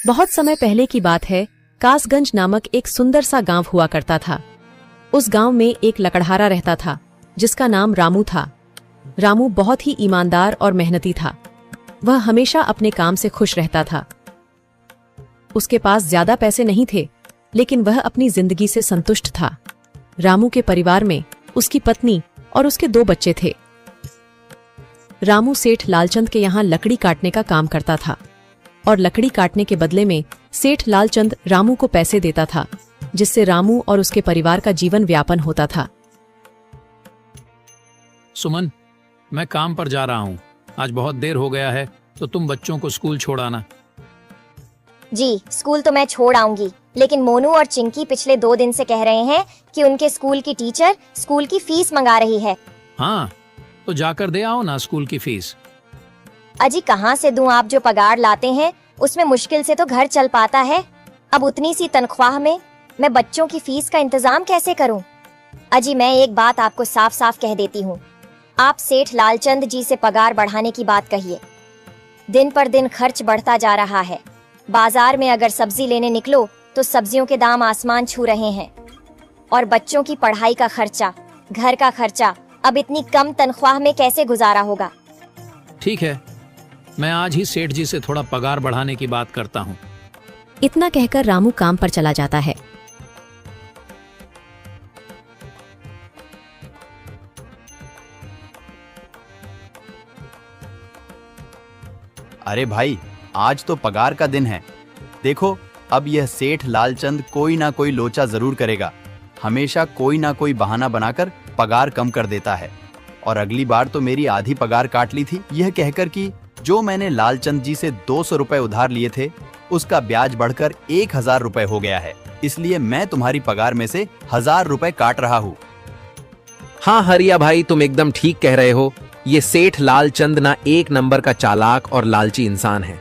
बहुत समय पहले की बात है। कासगंज नामक एक सुंदर सा गांव हुआ करता था। उस गांव में एक लकड़हारा रहता था जिसका नाम रामू था। रामू बहुत ही ईमानदार और मेहनती था। वह हमेशा अपने काम से खुश रहता था। उसके पास ज्यादा पैसे नहीं थे, लेकिन वह अपनी जिंदगी से संतुष्ट था। रामू के परिवार में उसकी पत्नी और उसके 2 बच्चे थे। रामू सेठ लालचंद के यहाँ लकड़ी काटने का काम करता था और लकड़ी काटने के बदले में सेठ लालचंद रामू को पैसे देता था, जिससे रामू और उसके परिवार का जीवन व्यापन होता था। सुमन, मैं काम पर जा रहा हूँ। आज बहुत देर हो गया है, तो तुम बच्चों को स्कूल छोड़ आना। जी, स्कूल तो मैं छोड़ आऊंगी, लेकिन मोनू और चिंकी पिछले 2 दिन से कह रहे हैं कि उनके स्कूल की टीचर स्कूल की फीस मंगा रही है। हाँ, तो जाकर दे आओ ना स्कूल की फीस। अजी कहाँ से दूं? आप जो पगार लाते हैं उसमें मुश्किल से तो घर चल पाता है। अब उतनी सी तनख्वाह में मैं बच्चों की फीस का इंतजाम कैसे करूं? अजी मैं एक बात आपको साफ साफ कह देती हूँ, आप सेठ लालचंद जी से पगार बढ़ाने की बात कहिए। दिन पर दिन खर्च बढ़ता जा रहा है। बाजार में अगर सब्जी लेने निकलो तो सब्जियों के दाम आसमान छू रहे हैं, और बच्चों की पढ़ाई का खर्चा, घर का खर्चा अब इतनी कम तनख्वाह में कैसे गुजारा होगा? ठीक है, मैं आज ही सेठ जी से थोड़ा पगार बढ़ाने की बात करता हूँ। इतना कहकर रामू काम पर चला जाता है। अरे भाई, आज तो पगार का दिन है। देखो, अब यह सेठ लालचंद कोई ना कोई लोचा जरूर करेगा। हमेशा कोई ना कोई बहाना बनाकर पगार कम कर देता है। और अगली बार तो मेरी आधी पगार काट ली थी, यह कहकर कि जो मैंने लालचंद जी से 200 रुपए उधार लिए थे, उसका ब्याज बढ़कर 1000 रुपए हो गया है। इसलिए मैं तुम्हारी पगार में से 1000 रुपए काट रहा हूँ। हाँ हरिया भाई, तुम एकदम ठीक कह रहे हो। ये सेठ लालचंद ना एक नंबर का चालाक और लालची इंसान है।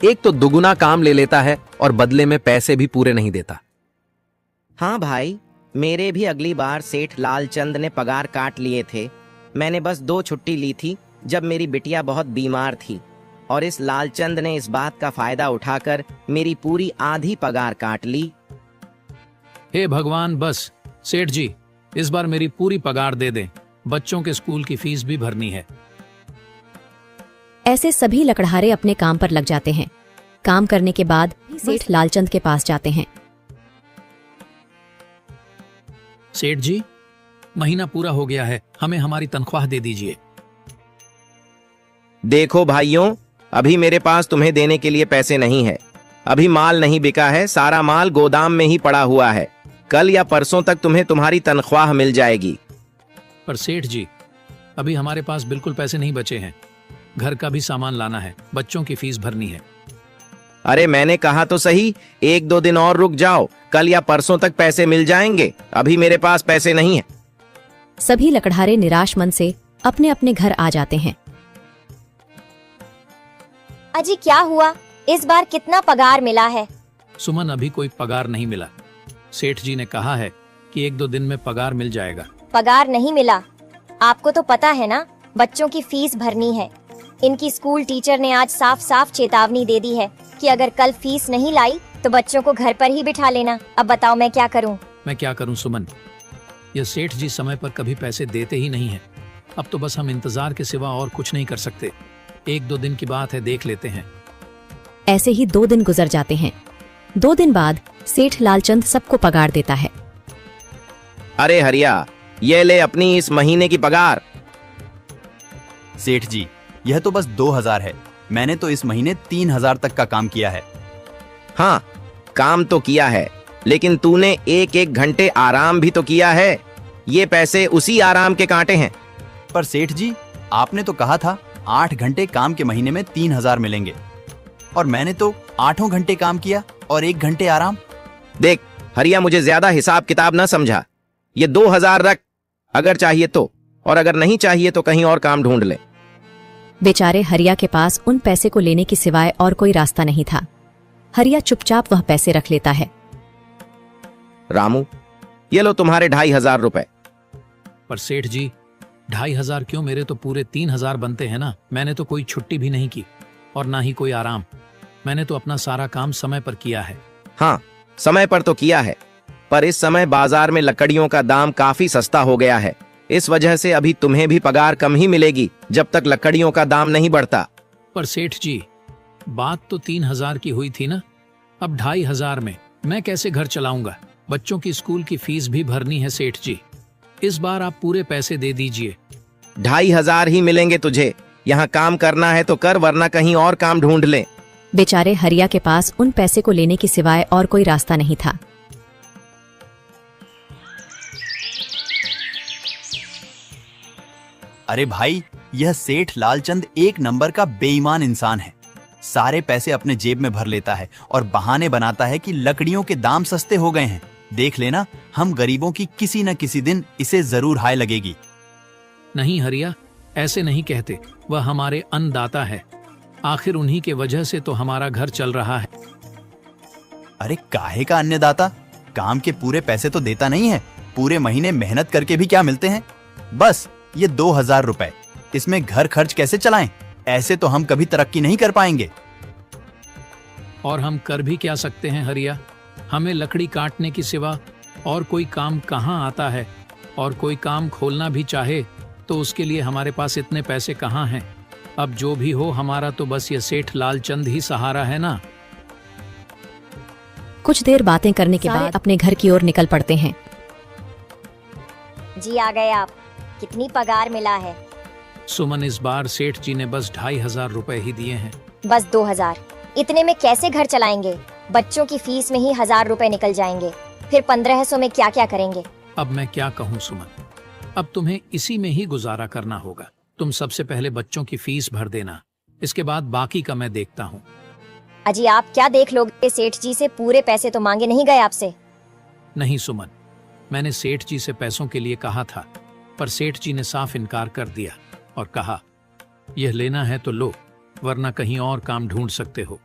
एक तो दुगुना काम ले लेता है और बदले में पैसे भी पूरे नहीं देता। हाँ भाई, मेरे भी अगली बार सेठ लालचंद ने पगार काट लिए थे। मैंने बस 2 छुट्टी ली थी जब मेरी बिटिया बहुत बीमार थी, और इस लालचंद ने इस बात का फायदा उठाकर मेरी पूरी आधी पगार काट ली। हे भगवान, बस सेठ जी इस बार मेरी पूरी पगार दे दें। बच्चों के स्कूल की फीस भी भरनी है। ऐसे सभी लकड़हारे अपने काम पर लग जाते हैं। काम करने के बाद सेठ लालचंद के पास जाते हैं। सेठ जी, महीना पूरा हो गया है, हमें हमारी तनख्वाह दे दीजिए। देखो भाइयों, अभी मेरे पास तुम्हें देने के लिए पैसे नहीं है। अभी माल नहीं बिका है, सारा माल गोदाम में ही पड़ा हुआ है। कल या परसों तक तुम्हें तुम्हारी तनख्वाह मिल जाएगी। पर सेठ जी, अभी हमारे पास बिल्कुल पैसे नहीं बचे हैं। घर का भी सामान लाना है, बच्चों की फीस भरनी है। अरे मैंने कहा तो सही, 1-2 दिन और रुक जाओ, कल या परसों तक पैसे मिल जाएंगे। अभी मेरे पास पैसे नहीं है। सभी लकड़हारे निराश मन से अपने अपने घर आ जाते हैं। अजी क्या हुआ? इस बार कितना पगार मिला है? सुमन, अभी कोई पगार नहीं मिला। सेठ जी ने कहा है कि 1-2 दिन में पगार मिल जाएगा। पगार नहीं मिला? आपको तो पता है ना, बच्चों की फीस भरनी है। इनकी स्कूल टीचर ने आज साफ साफ चेतावनी दे दी है कि अगर कल फीस नहीं लाई तो बच्चों को घर पर ही बिठा लेना। अब बताओ मैं क्या करूं? मैं क्या करूं सुमन, ये सेठ जी समय पर कभी पैसे देते ही नहीं है। अब तो बस हम इंतजार के सिवा और कुछ नहीं कर सकते। 1-2 दिन की बात है, देख लेते हैं। ऐसे ही 2 दिन गुजर जाते हैं। 2 दिन बाद सेठ लालचंद सबको पगार देता है। अरे हरिया, ये ले अपनी इस महीने की पगार। सेठ जी, यह तो बस 2000 है। मैंने तो इस महीने 3000 तक का काम किया है। हाँ, काम तो किया है, लेकिन तूने 1-1 घंटे आराम भी तो किया है। ये पैसे उसी आराम के कांटे हैं। पर सेठ जी, आपने तो कहा था 8 घंटे काम के महीने में 3000 मिलेंगे, और मैंने तो 8 घंटे काम किया और 1 घंटे आराम। देख हरिया, मुझे ज्यादा हिसाब किताब ना समझा। ये 2000 रख, अगर चाहिए तो, और अगर नहीं चाहिए तो कहीं और काम ढूंढ ले। बेचारे हरिया के पास उन पैसे को लेने की सिवाय और कोई रास्ता नहीं था। हरिया चुपचाप वह पैसे रख लेता है। रामू, ये लो तुम्हारे 2500 रुपए। पर सेठ जी, 2500 क्यों? मेरे तो पूरे 3000 बनते हैं ना। मैंने तो कोई छुट्टी भी नहीं की और ना ही कोई आराम। मैंने तो अपना सारा काम समय पर किया है। हाँ, समय पर तो किया है, पर इस समय बाजार में लकड़ियों का दाम काफी सस्ता हो गया है। इस वजह से अभी तुम्हें भी पगार कम ही मिलेगी जब तक लकड़ियों का दाम नहीं बढ़ता। पर सेठ जी, बात तो 3,000 की हुई थी ना, अब 2,500 में मैं कैसे घर चलाऊंगा? बच्चों की स्कूल की फीस भी भरनी है सेठ जी। इस बार आप पूरे पैसे दे दीजिए। 2,500 ही मिलेंगे तुझे। यहाँ काम करना है तो कर, वरना कहीं और काम ढूंढ ले। बेचारे हरिया के पास उन पैसे को लेने के सिवाय और कोई रास्ता नहीं था। अरे भाई, यह सेठ लालचंद एक नंबर का बेईमान इंसान है। सारे पैसे अपने जेब में भर लेता है और बहाने बनाता है कि लकड़ियों के दाम सस्ते हो गए हैं। देख लेना, हम गरीबों की किसी न किसी दिन इसे जरूर हाय लगेगी। नहीं हरिया, ऐसे नहीं कहते। वह हमारे अन्नदाता है। आखिर उन्हीं के वजह से तो हमारा घर चल रहा है। अरे काहे का अन्नदाता? काम के पूरे पैसे तो देता नहीं है। पूरे महीने मेहनत करके भी क्या मिलते हैं? बस ये 2,000 रुपए। इसमें घर खर्च कैसे चलाएं? ऐसे तो हम कभी तरक्की नहीं कर पाएंगे। और हम कर भी क्या सकते हैं हरिया? हमें लकड़ी काटने की सिवा और कोई काम कहाँ आता है? और कोई काम खोलना भी चाहे तो उसके लिए हमारे पास इतने पैसे कहाँ हैं? अब जो भी हो, हमारा तो बस ये सेठ लालचंद ही सहारा है ना। कुछ देर बातें करने के बाद अपने घर की ओर निकल पड़ते हैं। जी आ गए आप। कितनी पगार मिला है? सुमन, इस बार सेठ जी ने बस 2,500 रुपए ही दिए हैं। बस 2,000? इतने में कैसे घर चलाएंगे? बच्चों की फीस में ही 1,000 रुपए निकल जाएंगे। फिर 1,500 में क्या क्या करेंगे? अब मैं क्या कहूँ सुमन, अब तुम्हें इसी में ही गुजारा करना होगा। तुम सबसे पहले बच्चों की फीस भर देना, इसके बाद बाकी का मैं देखता हूँ। अजी आप क्या देख लोगे? सेठ जी से पूरे पैसे तो मांगे नहीं गए आपसे? नहीं सुमन, मैंने सेठ जी से पैसों के लिए कहा था, पर सेठ जी ने साफ इनकार कर दिया और कहा, यह लेना है तो लो, वरना कहीं और काम ढूंढ सकते हो।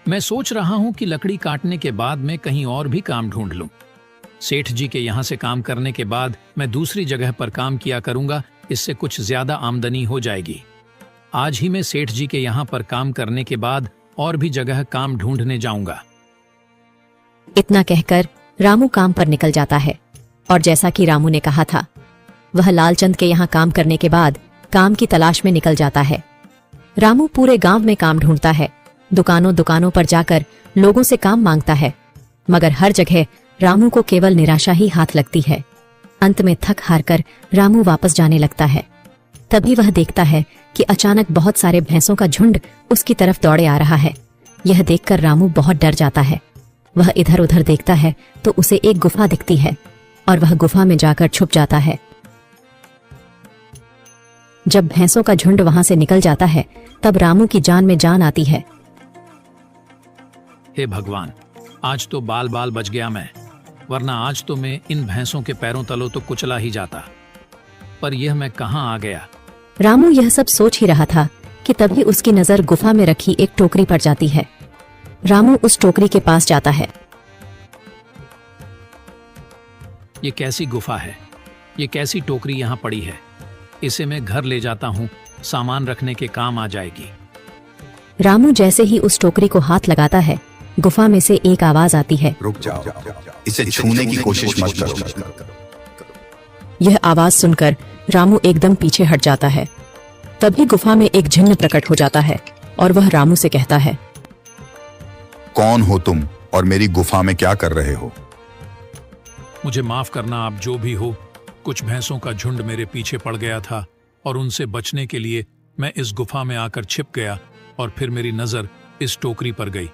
मैं सोच रहा हूं कि लकड़ी काटने के बाद मैं कहीं और भी काम ढूंढ लूं। सेठ जी के यहां से काम करने के बाद मैं दूसरी जगह पर काम किया करूंगा, इससे कुछ ज्यादा आमदनी हो जाएगी। आज ही मैं सेठ जी के यहां पर काम करने के बाद और भी जगह काम ढूंढने जाऊंगा। इतना कहकर रामू काम पर निकल जाता है और जैसा कि रामू ने कहा था, वह लालचंद के यहाँ काम करने के बाद काम की तलाश में निकल जाता है। रामू पूरे गांव में काम ढूंढता है, दुकानों दुकानों पर जाकर लोगों से काम मांगता है, मगर हर जगह रामू को केवल निराशा ही हाथ लगती है। अंत में थक हार कर रामू वापस जाने लगता है। तभी वह देखता है कि अचानक बहुत सारे भैंसों का झुंड उसकी तरफ दौड़े आ रहा है। यह देखकर रामू बहुत डर जाता है। वह इधर उधर देखता है तो उसे एक गुफा दिखती है और वह गुफा में जाकर छुप जाता है। जब भैंसों का झुंड वहां से निकल जाता है तब रामू की जान में जान आती है। हे भगवान, आज तो बाल बाल बच गया मैं, वरना आज तो मैं इन भैंसों के पैरों तलों तो कुचला ही जाता। पर यह मैं कहां आ गया? रामू यह सब सोच ही रहा था कि तभी उसकी नजर गुफा में रखी एक टोकरी पर जाती है। रामू उस टोकरी के पास जाता है। ये कैसी गुफा है? ये कैसी टोकरी यहाँ पड़ी है? इसे मैं घर ले जाता हूँ, सामान रखने के काम आ जाएगी। रामू जैसे ही उस टोकरी को हाथ लगाता है, गुफा में से एक आवाज आती है, रुक जाओ, इसे छूने की कोशिश मत करो। यह आवाज सुनकर रामू एकदम पीछे हट जाता है। तभी गुफा में एक जिन्न प्रकट हो जाता है और वह रामू से कहता है, कौन हो तुम और मेरी गुफा में क्या कर रहे हो? मुझे माफ करना, आप जो भी हो। कुछ भैंसों का झुंड मेरे पीछे पड़ गया था और उनसे बचने के लिए मैं इस गुफा में आकर छिप गया और फिर मेरी नजर इस टोकरी पर गई।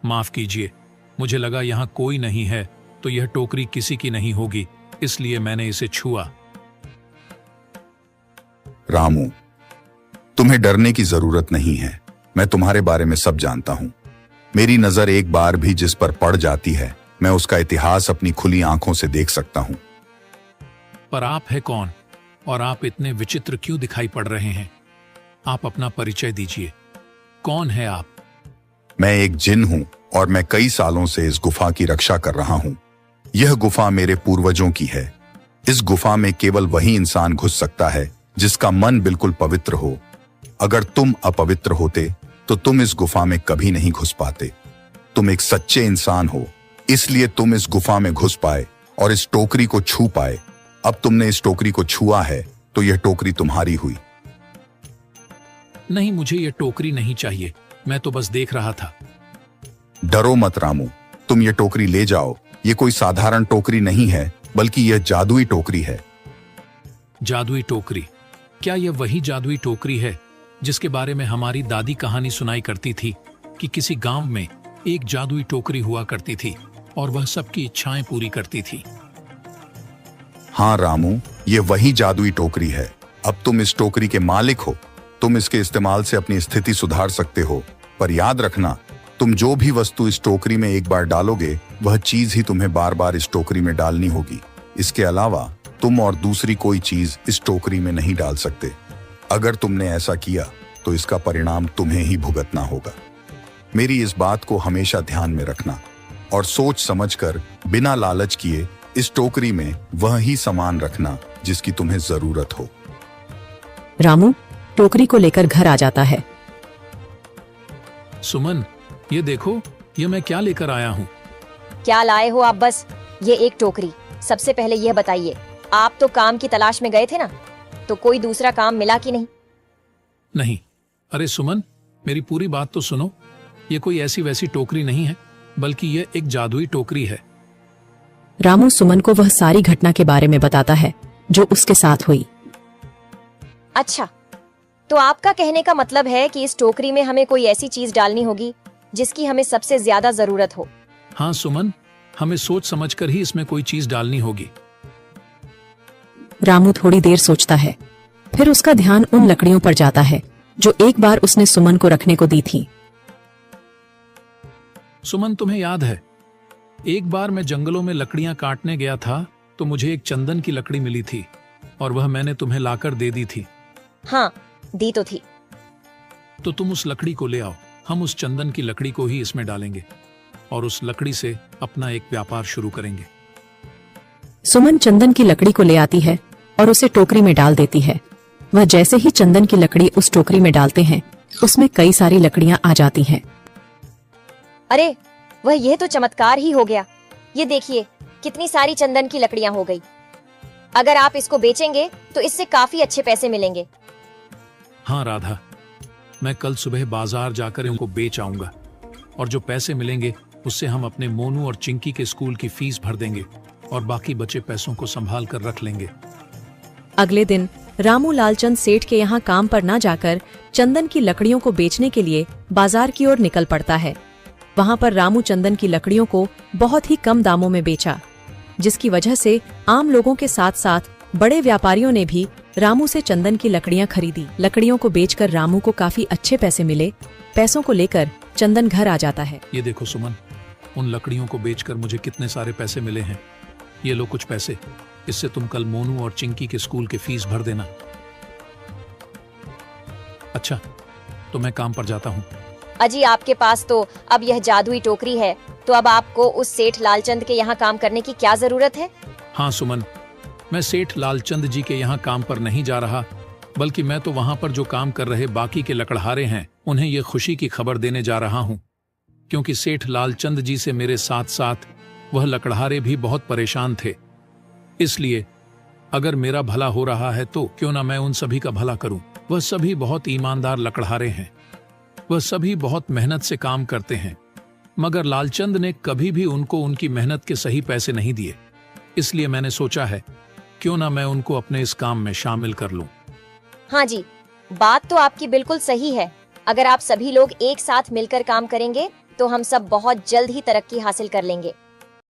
माफ कीजिए, मुझे लगा यहाँ कोई नहीं है तो यह टोकरी किसी की नहीं होगी, इसलिए मैंने इसे छुआ। रामू, तुम्हें डरने की जरूरत नहीं है। मैं तुम्हारे बारे में सब जानता हूँ। मेरी नजर एक बार भी जिस पर पड़ जाती है, मैं उसका इतिहास अपनी खुली आंखों से देख सकता हूँ। पर आप है कौन और आप इतने विचित्र क्यों दिखाई पड़ रहे हैं? आप अपना परिचय दीजिए। कौन है आप? मैं एक जिन हूँ और मैं कई सालों से इस गुफा की रक्षा कर रहा हूँ। यह गुफा मेरे पूर्वजों की है। इस गुफा में केवल वही इंसान घुस सकता है जिसका मन बिल्कुल पवित्र हो। अगर तुम अपवित्र होते तो तुम इस गुफा में कभी नहीं घुस पाते। तुम एक सच्चे इंसान हो, इसलिए तुम इस गुफा में घुस पाए और इस टोकरी को छू पाए। अब तुमने इस टोकरी को छुआ है तो यह टोकरी तुम्हारी हुई। नहीं, मुझे ये टोकरी नहीं चाहिए, मैं तो बस देख रहा था। डरो मत रामू, तुम ये टोकरी ले जाओ। ये कोई साधारण टोकरी नहीं है, बल्कि यह जादुई टोकरी है। जादुई टोकरी? क्या यह वही जादुई टोकरी है जिसके बारे में हमारी दादी कहानी सुनाई करती थी कि किसी गांव में एक जादुई टोकरी हुआ करती थी और वह सबकी इच्छाएं पूरी करती थी? हाँ रामू, ये वही जादुई टोकरी है। अब तुम इस टोकरी के मालिक हो। तुम इसके इस्तेमाल से अपनी स्थिति सुधार सकते हो, पर याद रखना, तुम जो भी वस्तु इस टोकरी में एक बार डालोगे वह चीज ही तुम्हें बार बार इस टोकरी में डालनी होगी। इसके अलावा तुम और दूसरी कोई चीज इस टोकरी में नहीं डाल सकते। अगर तुमने ऐसा किया तो इसका परिणाम तुम्हें ही भुगतना होगा। मेरी इस बात को हमेशा ध्यान में रखना और सोच समझकर बिना लालच किए इस टोकरी में वह ही सामान रखना जिसकी तुम्हें जरूरत हो। रामू टोकरी को लेकर घर आ जाता है। सुमन, ये देखो, ये मैं क्या लेकर आया हूँ। क्या लाए हो आप? बस ये एक टोकरी। सबसे पहले यह बताइए, आप तो काम की तलाश में गए थे ना, तो कोई दूसरा काम मिला कि नहीं? नहीं। अरे सुमन, मेरी पूरी बात तो सुनो। ये कोई ऐसी वैसी टोकरी नहीं है, बल्कि यह एक जादुई टोकरी है। रामू सुमन को वह सारी घटना के बारे में बताता है जो उसके साथ हुई। अच्छा, तो आपका कहने का मतलब है कि इस टोकरी में हमें कोई ऐसी चीज डालनी होगी जिसकी हमें सबसे ज्यादा जरूरत हो। हाँ सुमन, हमें सोच समझकर ही इसमें कोई चीज डालनी होगी। रामू थोड़ी देर सोचता है, फिर उसका ध्यान उन लकड़ियों पर जाता है जो एक बार उसने सुमन को रखने को दी थी। सुमन, तुम्हें याद है, एक बार मैं जंगलों में लकड़ियां काटने गया था तो मुझे एक चंदन की लकड़ी मिली थी और वह मैंने तुम्हें लाकर दे दी थी। हाँ, दी तो थी। तो तुम उस लकड़ी को ले आओ। हम उस चंदन की लकड़ी को ही इसमें डालेंगे और उस लकड़ी से अपना एक व्यापार शुरू करेंगे। सुमन चंदन की लकड़ी को ले आती है और उसे टोकरी में डाल देती है। वह जैसे ही चंदन की लकड़ी उस टोकरी में डालते हैं, उसमें कई सारी लकड़ियां आ जाती हैं। अरे वह, यह तो चमत्कार ही हो गया। ये देखिए, कितनी सारी चंदन की लकड़ियां हो गई। अगर आप इसको बेचेंगे तो इससे काफी अच्छे पैसे मिलेंगे। हाँ राधा, मैं कल सुबह बाजार जाकर इनको बेच आऊंगा और जो पैसे मिलेंगे उससे हम अपने मोनू और चिंकी के स्कूल की फीस भर देंगे और बाकी बचे पैसों को संभाल कर रख लेंगे। अगले दिन रामू लालचंद सेठ के यहाँ काम पर न जाकर चंदन की लकड़ियों को बेचने के लिए बाजार की ओर निकल पड़ता है। वहाँ पर रामू चंदन की लकड़ियों को बहुत ही कम दामों में बेचा, जिसकी वजह से आम लोगों के साथ साथ बड़े व्यापारियों ने भी रामू से चंदन की लकड़ियां खरीदी। लकड़ियों को बेचकर रामू को काफी अच्छे पैसे मिले। पैसों को लेकर चंदन घर आ जाता है। ये देखो सुमन, उन लकड़ियों को बेचकर मुझे कितने सारे पैसे मिले हैं। ये लो कुछ पैसे, इससे तुम कल मोनू और चिंकी के स्कूल के फीस भर देना। अच्छा, तो मैं काम पर जाता हूँ। अजी, आपके पास तो अब यह जादुई टोकरी है, तो अब आपको उस सेठ लालचंद के यहाँ काम करने की क्या जरूरत है? हाँ सुमन, मैं सेठ लालचंद जी के यहाँ काम पर नहीं जा रहा, बल्कि मैं तो वहां पर जो काम कर रहे बाकी के लकड़हारे हैं उन्हें ये खुशी की खबर देने जा रहा हूँ, क्योंकि सेठ लालचंद जी से मेरे साथ साथ वह लकड़हारे भी बहुत परेशान थे। इसलिए अगर मेरा भला हो रहा है तो क्यों ना मैं उन सभी का भला करूं। वह सभी बहुत ईमानदार लकड़हारे हैं, वह सभी बहुत मेहनत से काम करते हैं, मगर लालचंद ने कभी भी उनको उनकी मेहनत के सही पैसे नहीं दिए। इसलिए मैंने सोचा है क्यों ना मैं उनको अपने इस काम में शामिल कर लूं। हाँ जी, बात तो आपकी बिल्कुल सही है। अगर आप सभी लोग एक साथ मिलकर काम करेंगे तो हम सब बहुत जल्द ही तरक्की हासिल कर लेंगे।